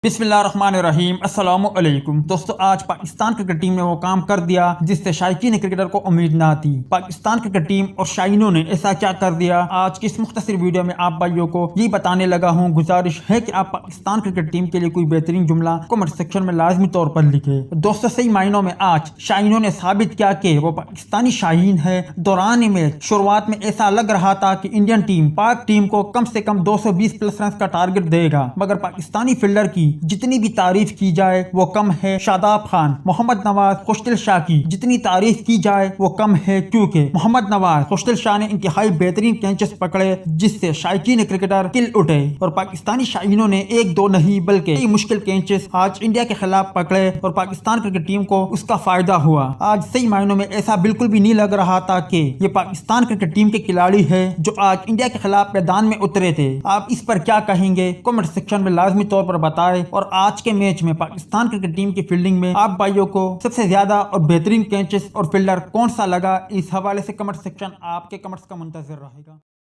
بسم اللہ الرحمن الرحیم۔ السلام علیکم دوستو، آج پاکستان کرکٹ ٹیم نے وہ کام کر دیا جس سے شائقین کرکٹر کو امید نہ تھی۔ پاکستان کرکٹ ٹیم اور شائنوں نے ایسا کیا کر دیا؟ آج کی اس مختصر ویڈیو میں آپ بھائیوں کو یہ بتانے لگا ہوں۔ گزارش ہے کہ آپ پاکستان کرکٹ ٹیم کے لیے کوئی بہترین جملہ کمنٹ سیکشن میں لازمی طور پر لکھے۔ دوستو، صحیح معنوں میں آج شائنوں نے ثابت کیا کہ وہ پاکستانی شاہین ہے۔ دوران میچ شروعات میں ایسا لگ رہا تھا کہ انڈین ٹیم پاک ٹیم کو کم سے کم 220 پلس رنز کا ٹارگٹ دے گا، مگر پاکستانی فیلڈر کی جتنی بھی تعریف کی جائے وہ کم ہے۔ شاداب خان، محمد نواز، خوشدل شاہ کی جتنی تعریف کی جائے وہ کم ہے، کیونکہ محمد نواز، خوشدل شاہ نے انتہائی بہترین کیچز پکڑے جس سے شائقین کرکٹر کل اٹھے، اور پاکستانی شائنوں نے ایک دو نہیں بلکہ کئی مشکل کیچز آج انڈیا کے خلاف پکڑے اور پاکستان کرکٹ ٹیم کو اس کا فائدہ ہوا۔ آج صحیح معنوں میں ایسا بالکل بھی نہیں لگ رہا تھا کہ یہ پاکستان کرکٹ ٹیم کے کھلاڑی ہے جو آج انڈیا کے خلاف میدان میں اترے تھے۔ آپ اس پر کیا کہیں گے؟ کمنٹ سیکشن میں لازمی طور پر بتائیں۔ اور آج کے میچ میں پاکستان کرکٹ ٹیم کی فیلڈنگ میں آپ بھائیوں کو سب سے زیادہ اور بہترین کیچز اور فیلڈر کون سا لگا؟ اس حوالے سے کمنٹ سیکشن آپ کے کمنٹس کا منتظر رہے گا۔